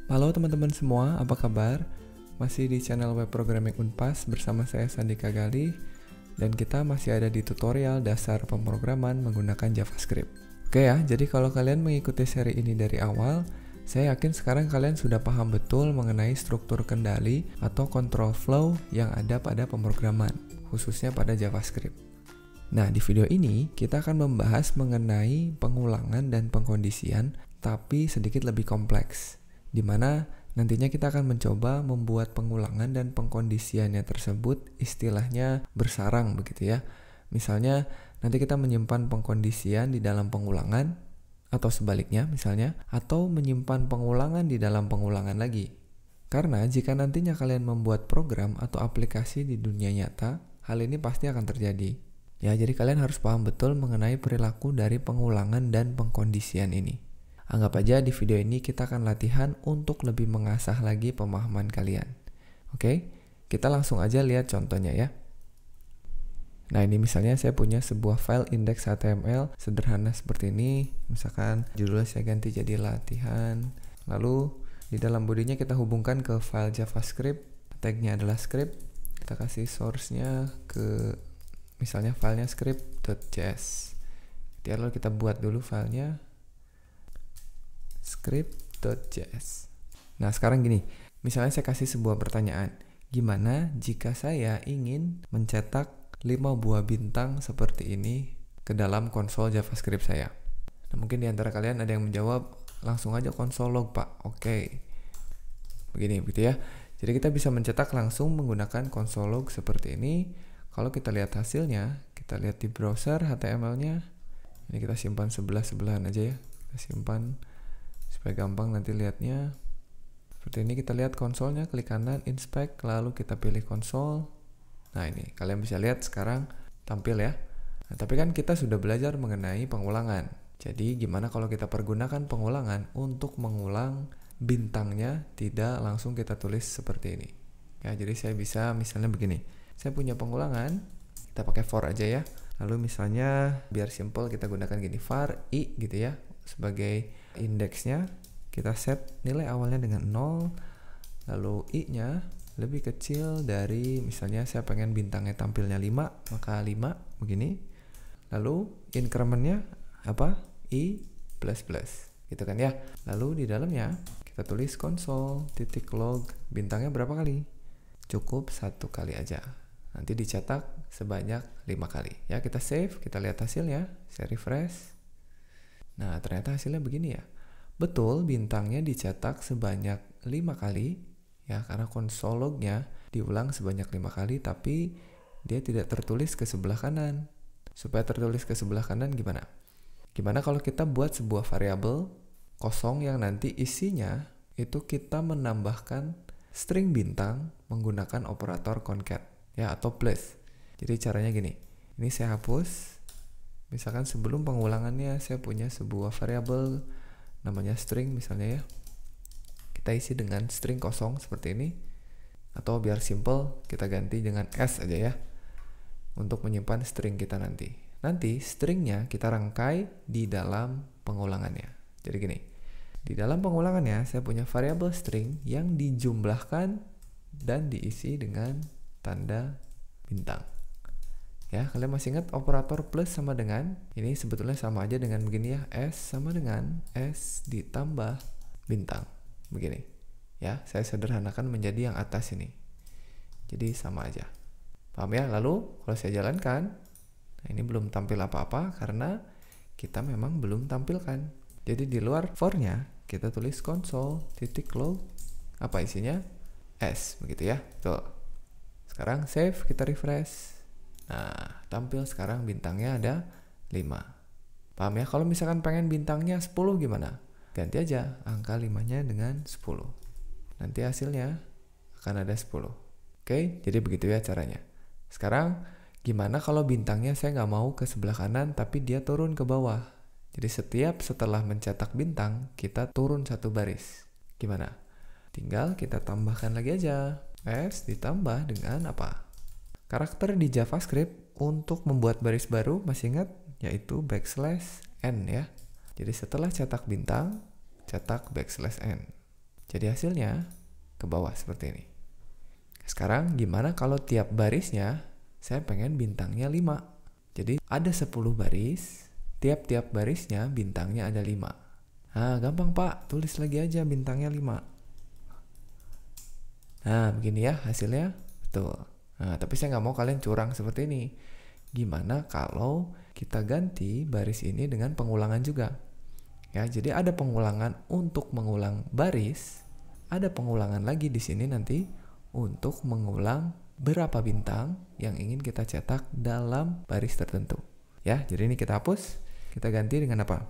Halo teman-teman semua, apa kabar? Masih di channel web programming Unpas bersama saya Sandika Galih, dan kita masih ada di tutorial dasar pemrograman menggunakan JavaScript. Oke ya, jadi kalau kalian mengikuti seri ini dari awal, saya yakin sekarang kalian sudah paham betul mengenai struktur kendali atau control flow yang ada pada pemrograman, khususnya pada JavaScript. Nah, di video ini kita akan membahas mengenai pengulangan dan pengkondisian, tapi sedikit lebih kompleks, di mana nantinya kita akan mencoba membuat pengulangan dan pengkondisiannya tersebut istilahnya bersarang begitu ya. Misalnya nanti kita menyimpan pengkondisian di dalam pengulangan atau sebaliknya misalnya, atau menyimpan pengulangan di dalam pengulangan lagi. Karena jika nantinya kalian membuat program atau aplikasi di dunia nyata, hal ini pasti akan terjadi. Ya, jadi kalian harus paham betul mengenai perilaku dari pengulangan dan pengkondisian ini. Anggap aja di video ini kita akan latihan untuk lebih mengasah lagi pemahaman kalian. Oke, kita langsung aja lihat contohnya ya. Nah, ini misalnya saya punya sebuah file index.html sederhana seperti ini. Misalkan judulnya saya ganti jadi latihan. Lalu di dalam bodinya kita hubungkan ke file JavaScript. Tagnya adalah script. Kita kasih source-nya ke misalnya filenya script.js. Lalu kita buat dulu filenya script.js. Nah, sekarang gini, misalnya saya kasih sebuah pertanyaan. Gimana jika saya ingin mencetak 5 buah bintang seperti ini ke dalam konsol JavaScript saya? Nah, mungkin di antara kalian ada yang menjawab, langsung aja console log, Pak. Oke. Begini, begitu ya. Jadi kita bisa mencetak langsung menggunakan console log seperti ini. Kalau kita lihat hasilnya, kita lihat di browser HTML-nya. Ini kita simpan sebelah-sebelahan aja ya. Kita simpan supaya gampang nanti lihatnya. Seperti ini kita lihat konsolnya, klik kanan, inspect, lalu kita pilih konsol. Nah, ini kalian bisa lihat sekarang tampil ya. Nah, tapi kan kita sudah belajar mengenai pengulangan. Jadi gimana kalau kita pergunakan pengulangan untuk mengulang bintangnya, tidak langsung kita tulis seperti ini. Ya, jadi saya bisa misalnya begini. Saya punya pengulangan, kita pakai for aja ya. Lalu misalnya biar simple kita gunakan gini, var i gitu ya. Sebagai indeksnya kita set nilai awalnya dengan 0, lalu i-nya lebih kecil dari, misalnya saya pengen bintangnya tampilnya 5, maka 5 begini. Lalu incrementnya apa? I++, gitu kan ya. Lalu di dalamnya kita tulis console.log bintangnya berapa kali? Cukup 1 kali aja. Nanti dicetak sebanyak 5 kali. Ya, kita save, kita lihat hasilnya, saya refresh. Nah, ternyata hasilnya begini ya. Betul, bintangnya dicetak sebanyak 5 kali, ya, karena console log-nya diulang sebanyak 5 kali, tapi dia tidak tertulis ke sebelah kanan. Supaya tertulis ke sebelah kanan gimana? Gimana kalau kita buat sebuah variabel kosong yang nanti isinya itu kita menambahkan string bintang menggunakan operator concat, ya, atau plus. Jadi caranya gini. Ini saya hapus. Misalkan sebelum pengulangannya saya punya sebuah variabel namanya string misalnya ya. Kita isi dengan string kosong seperti ini. Atau biar simple kita ganti dengan s aja ya. Untuk menyimpan string kita nanti. Nanti stringnya kita rangkai di dalam pengulangannya. Jadi gini. Di dalam pengulangannya saya punya variabel string yang dijumlahkan dan diisi dengan tanda bintang. Ya, kalian masih ingat operator plus sama dengan, ini sebetulnya sama aja dengan begini ya, S sama dengan S ditambah bintang, begini. Ya, saya sederhanakan menjadi yang atas ini. Jadi sama aja. Paham ya? Lalu kalau saya jalankan, nah ini belum tampil apa-apa karena kita memang belum tampilkan. Jadi di luar for-nya kita tulis console.log, apa isinya? S, begitu ya. Tuh. Sekarang save, kita refresh. Nah, tampil sekarang bintangnya ada 5. Paham ya? Kalau misalkan pengen bintangnya 10 gimana? Ganti aja angka 5-nya dengan 10. Nanti hasilnya akan ada 10. Oke, jadi begitu ya caranya. Sekarang, gimana kalau bintangnya saya nggak mau ke sebelah kanan, tapi dia turun ke bawah? Jadi setiap setelah mencetak bintang, kita turun 1 baris. Gimana? Tinggal kita tambahkan lagi aja. S ditambah dengan apa? Karakter di JavaScript untuk membuat baris baru, masih ingat? Yaitu \n ya. Jadi setelah cetak bintang, cetak \n. Jadi hasilnya ke bawah seperti ini. Sekarang gimana kalau tiap barisnya saya pengen bintangnya 5. Jadi ada 10 baris, tiap-tiap barisnya bintangnya ada 5. Nah, gampang Pak, tulis lagi aja bintangnya 5. Nah, begini ya hasilnya. Betul. Nah, tapi saya nggak mau kalian curang seperti ini. Gimana kalau kita ganti baris ini dengan pengulangan juga? Ya, jadi ada pengulangan untuk mengulang baris, ada pengulangan lagi di sini nanti untuk mengulang berapa bintang yang ingin kita cetak dalam baris tertentu. Ya, jadi ini kita hapus, kita ganti dengan apa?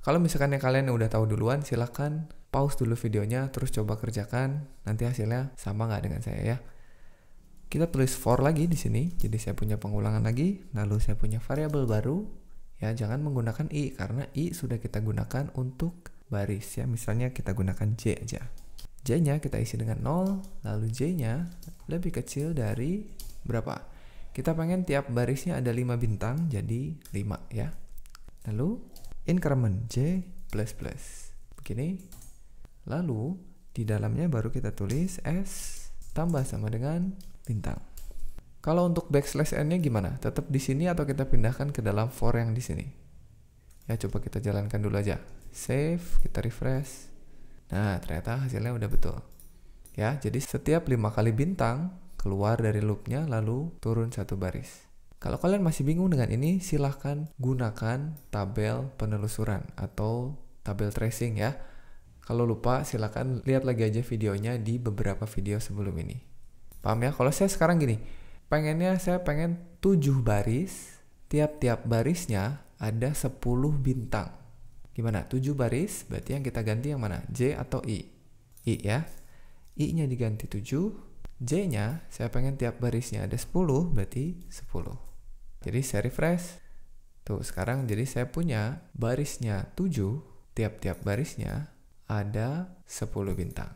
Kalau misalkan kalian udah tahu duluan, silahkan pause dulu videonya, terus coba kerjakan, nanti hasilnya sama nggak dengan saya ya. Kita tulis for lagi di sini, jadi saya punya pengulangan lagi, lalu saya punya variabel baru, ya jangan menggunakan i, karena i sudah kita gunakan untuk baris ya, misalnya kita gunakan j aja. J-nya kita isi dengan 0, lalu J-nya lebih kecil dari berapa? Kita pengen tiap barisnya ada 5 bintang, jadi 5 ya. Lalu increment J++. Begini. Lalu di dalamnya baru kita tulis S tambah sama dengan bintang. Kalau untuk backslash n-nya gimana? Tetap di sini atau kita pindahkan ke dalam for yang di sini? Ya coba kita jalankan dulu aja. Save, kita refresh. Nah, ternyata hasilnya udah betul. Ya, jadi setiap 5 kali bintang keluar dari loopnya lalu turun 1 baris. Kalau kalian masih bingung dengan ini, silahkan gunakan tabel penelusuran atau tabel tracing ya. Kalau lupa, silahkan lihat lagi aja videonya di beberapa video sebelum ini. Paham ya? Kalau saya sekarang gini, saya pengen 7 baris, tiap-tiap barisnya ada 10 bintang. Gimana? 7 baris, berarti yang kita ganti yang mana? J atau I? I ya. I-nya diganti 7, J-nya saya pengen tiap barisnya ada 10, berarti 10. Jadi saya refresh. Tuh, sekarang jadi saya punya barisnya 7, tiap-tiap barisnya ada 10 bintang.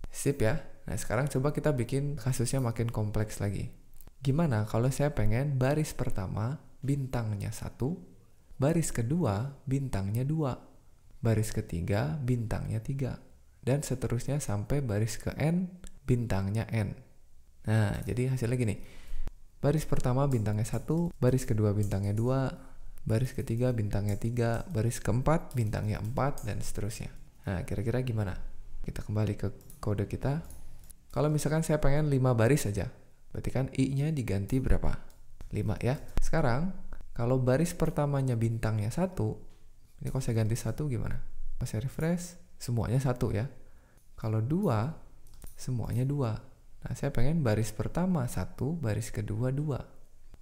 Sip ya. Nah, sekarang coba kita bikin kasusnya makin kompleks lagi. Gimana kalau saya pengen baris pertama bintangnya 1, baris kedua bintangnya 2, baris ketiga bintangnya 3, dan seterusnya sampai baris ke n bintangnya n. Nah, jadi hasilnya gini. Baris pertama bintangnya 1, baris kedua bintangnya 2, baris ketiga bintangnya 3, baris keempat bintangnya 4, dan seterusnya. Nah, kira-kira gimana? Kita kembali ke kode kita. Kalau misalkan saya pengen 5 baris saja, berarti kan i-nya diganti berapa? 5 ya. Sekarang kalau baris pertamanya bintangnya 1, ini kalau saya ganti 1 gimana? Kalau saya refresh, semuanya 1 ya. Kalau 2, semuanya 2. Nah, saya pengen baris pertama 1, baris kedua 2.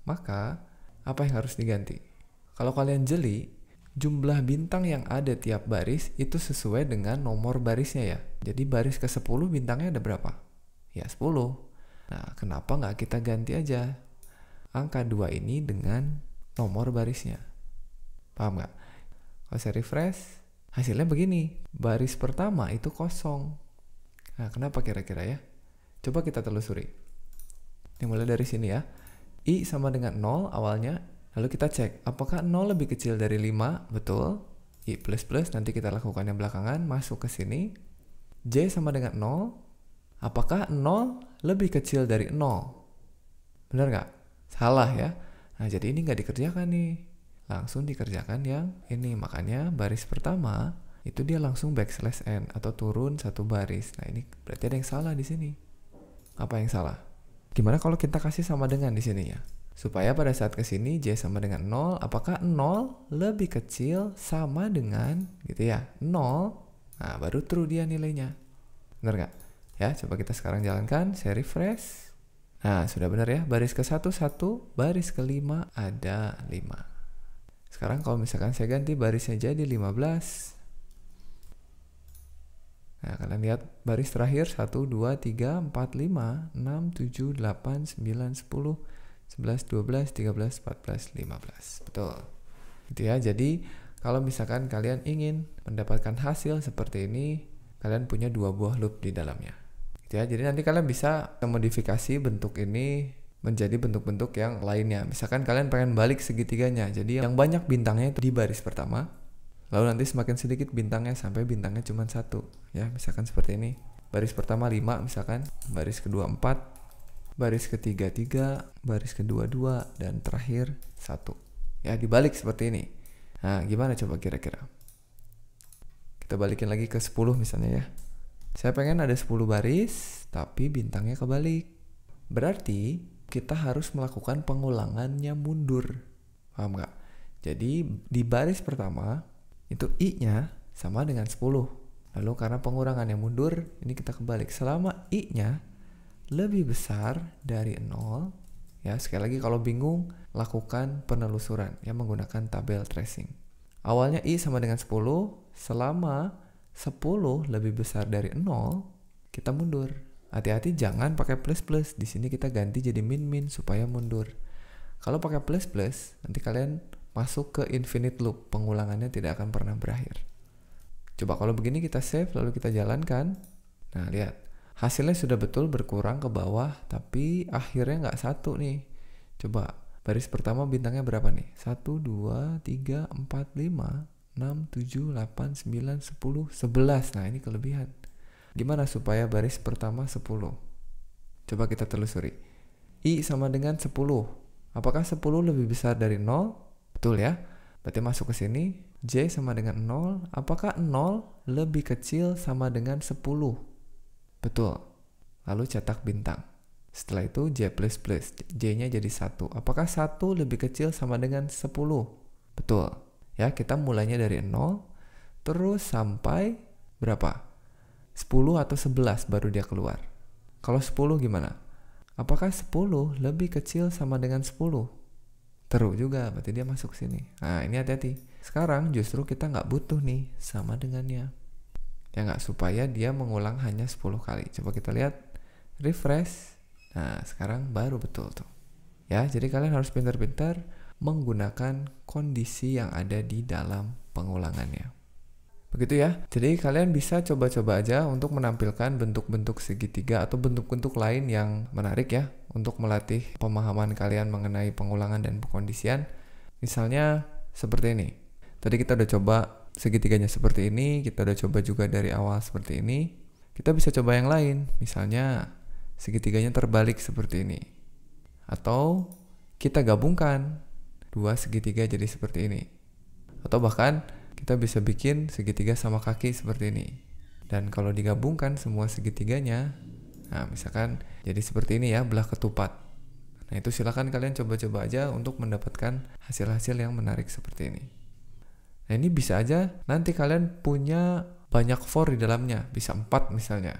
Maka, apa yang harus diganti? Kalau kalian jeli, jumlah bintang yang ada tiap baris itu sesuai dengan nomor barisnya ya. Jadi baris ke 10 bintangnya ada berapa? Ya 10. Nah, kenapa nggak kita ganti aja angka 2 ini dengan nomor barisnya? Paham nggak? Kalau saya refresh, hasilnya begini. Baris pertama itu kosong. Nah, kenapa kira-kira ya? Coba kita telusuri. Ini mulai dari sini ya. I sama dengan 0 awalnya. Lalu kita cek, apakah 0 lebih kecil dari 5? Betul. I plus plus, nanti kita lakukan yang belakangan. Masuk ke sini. J sama dengan 0. Apakah 0 lebih kecil dari 0? Benar nggak? Salah ya. Nah, jadi ini nggak dikerjakan nih. Langsung dikerjakan yang ini. Makanya baris pertama itu dia langsung backslash n atau turun 1 baris. Nah, ini berarti ada yang salah di sini. Apa yang salah? Gimana kalau kita kasih sama dengan di sini ya? Supaya pada saat ke sini J sama dengan 0, apakah 0 lebih kecil sama dengan gitu ya? 0. Nah, baru true dia nilainya. Benar nggak? Ya, coba kita sekarang jalankan, saya refresh. Nah, sudah benar ya, baris ke 1, 1, baris ke 5 ada 5. Sekarang kalau misalkan saya ganti barisnya jadi 15. Nah, kalian lihat baris terakhir 1, 2, 3, 4, 5, 6, 7, 8, 9, 10, 11, 12, 13, 14, 15. Betul. Gitu ya, jadi kalau misalkan kalian ingin mendapatkan hasil seperti ini, kalian punya 2 buah loop di dalamnya. Ya, jadi nanti kalian bisa memodifikasi bentuk ini menjadi bentuk-bentuk yang lainnya. Misalkan kalian pengen balik segitiganya, jadi yang banyak bintangnya itu di baris pertama, lalu nanti semakin sedikit bintangnya sampai bintangnya cuma 1. Ya, misalkan seperti ini. Baris pertama 5 misalkan, baris kedua 4, baris ketiga 3, baris kedua 2, dan terakhir 1. Ya, dibalik seperti ini. Nah, gimana coba kira-kira? Kita balikin lagi ke 10 misalnya ya. Saya pengen ada 10 baris, tapi bintangnya kebalik. Berarti kita harus melakukan pengulangannya mundur. Paham nggak? Jadi di baris pertama, itu I-nya sama dengan 10. Lalu karena pengurangannya mundur, ini kita kebalik. Selama I-nya lebih besar dari 0, ya sekali lagi kalau bingung, lakukan penelusuran ya menggunakan tabel tracing. Awalnya I sama dengan 10, selama 10 lebih besar dari 0, kita mundur. Hati-hati jangan pakai plus-plus. Di sini kita ganti jadi min-min supaya mundur. Kalau pakai plus-plus, nanti kalian masuk ke infinite loop. Pengulangannya tidak akan pernah berakhir. Coba kalau begini kita save lalu kita jalankan. Nah lihat, hasilnya sudah betul berkurang ke bawah, tapi akhirnya nggak 1 nih. Coba baris pertama bintangnya berapa nih? 1, 2, 3, 4, 5, 6, 7, 8, 9, 10, 11. Nah ini kelebihan. Gimana supaya baris pertama 10? Coba kita telusuri. I sama dengan 10. Apakah 10 lebih besar dari 0? Betul ya. Berarti masuk ke sini. J sama dengan 0. Apakah 0 lebih kecil sama dengan 10? Betul. Lalu cetak bintang. Setelah itu J++. J-nya jadi 1. Apakah 1 lebih kecil sama dengan 10? Betul. Ya, kita mulainya dari 0. Terus sampai berapa? 10 atau 11 baru dia keluar. Kalau 10 gimana? Apakah 10 lebih kecil sama dengan 10? Terus juga, berarti dia masuk sini. Nah ini hati-hati. Sekarang justru kita nggak butuh nih sama dengannya. Ya nggak, supaya dia mengulang hanya 10 kali. Coba kita lihat, refresh. Nah sekarang baru betul tuh. Ya, jadi kalian harus pintar-pintar menggunakan kondisi yang ada di dalam pengulangannya. Begitu ya. Jadi kalian bisa coba-coba aja untuk menampilkan bentuk-bentuk segitiga atau bentuk-bentuk lain yang menarik ya untuk melatih pemahaman kalian mengenai pengulangan dan pengkondisian. Misalnya seperti ini. Tadi kita udah coba segitiganya seperti ini, kita udah coba juga dari awal seperti ini. Kita bisa coba yang lain. Misalnya segitiganya terbalik seperti ini. Atau kita gabungkan dua segitiga jadi seperti ini. Atau bahkan kita bisa bikin segitiga sama kaki seperti ini. Dan kalau digabungkan semua segitiganya, nah misalkan jadi seperti ini ya, belah ketupat. Nah itu silakan kalian coba-coba aja untuk mendapatkan hasil-hasil yang menarik seperti ini. Nah ini bisa aja nanti kalian punya banyak for di dalamnya, bisa 4 misalnya.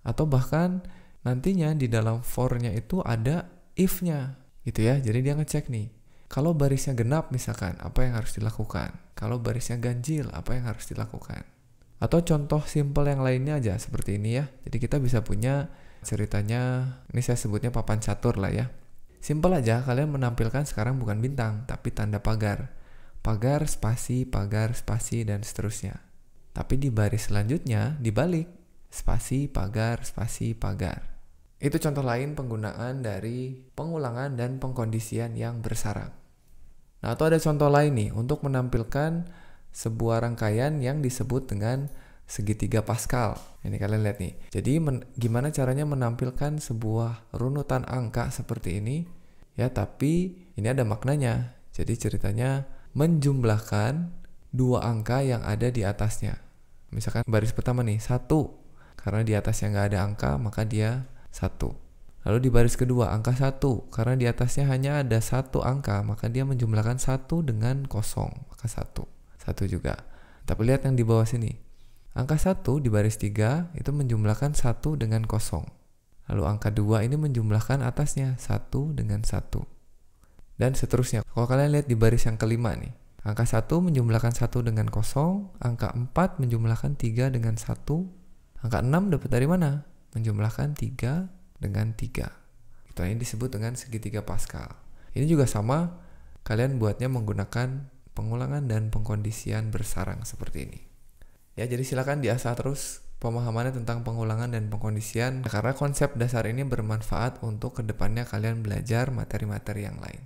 Atau bahkan nantinya di dalam for-nya itu ada if-nya gitu ya. Jadi dia ngecek nih, kalau barisnya genap misalkan, apa yang harus dilakukan? Kalau barisnya ganjil, apa yang harus dilakukan? Atau contoh simple yang lainnya aja seperti ini ya. Jadi kita bisa punya ceritanya, ini saya sebutnya papan catur lah ya. Simple aja, kalian menampilkan sekarang bukan bintang, tapi tanda pagar. Pagar, spasi, dan seterusnya. Tapi di baris selanjutnya dibalik, spasi, pagar. Itu contoh lain penggunaan dari pengulangan dan pengkondisian yang bersarang. Nah, atau ada contoh lain nih untuk menampilkan sebuah rangkaian yang disebut dengan segitiga Pascal. Ini kalian lihat nih. Jadi gimana caranya menampilkan sebuah runutan angka seperti ini? Ya, tapi ini ada maknanya. Jadi ceritanya menjumlahkan dua angka yang ada di atasnya. Misalkan baris pertama nih 1. Karena di atasnya nggak ada angka, maka dia 1. Lalu di baris kedua angka 1, karena di atasnya hanya ada 1 angka, maka dia menjumlahkan 1 dengan 0, maka 1 juga. Tapi lihat yang di bawah sini. Angka 1 di baris 3 itu menjumlahkan 1 dengan 0. Lalu angka 2 ini menjumlahkan atasnya 1 dengan 1. Dan seterusnya. Kalau kalian lihat di baris yang kelima nih, angka 1 menjumlahkan 1 dengan 0, angka 4 menjumlahkan 3 dengan 1, angka 6 dapat dari mana? Menjumlahkan 3 dengan 3. Itu ini disebut dengan segitiga Pascal. Ini juga sama, kalian buatnya menggunakan pengulangan dan pengkondisian bersarang seperti ini. Ya, jadi silakan diasah terus pemahamannya tentang pengulangan dan pengkondisian, karena konsep dasar ini bermanfaat untuk kedepannya kalian belajar materi-materi yang lain.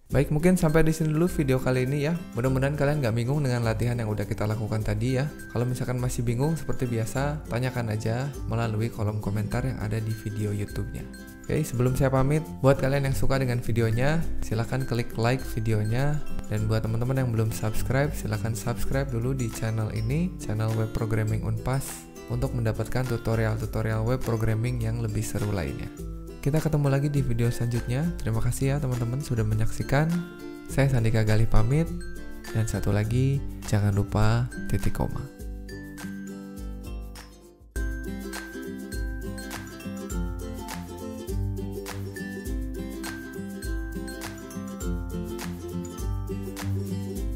Baik, mungkin sampai di sini dulu video kali ini ya. Mudah-mudahan kalian gak bingung dengan latihan yang udah kita lakukan tadi ya. Kalau misalkan masih bingung, seperti biasa, tanyakan aja melalui kolom komentar yang ada di video YouTube-nya. Oke, sebelum saya pamit, buat kalian yang suka dengan videonya, silahkan klik like videonya. Dan buat teman-teman yang belum subscribe, silahkan subscribe dulu di channel ini, channel Web Programming Unpas, untuk mendapatkan tutorial-tutorial web programming yang lebih seru lainnya. Kita ketemu lagi di video selanjutnya. Terima kasih ya teman-teman sudah menyaksikan. Saya Sandika Galih pamit. Dan satu lagi, jangan lupa titik koma.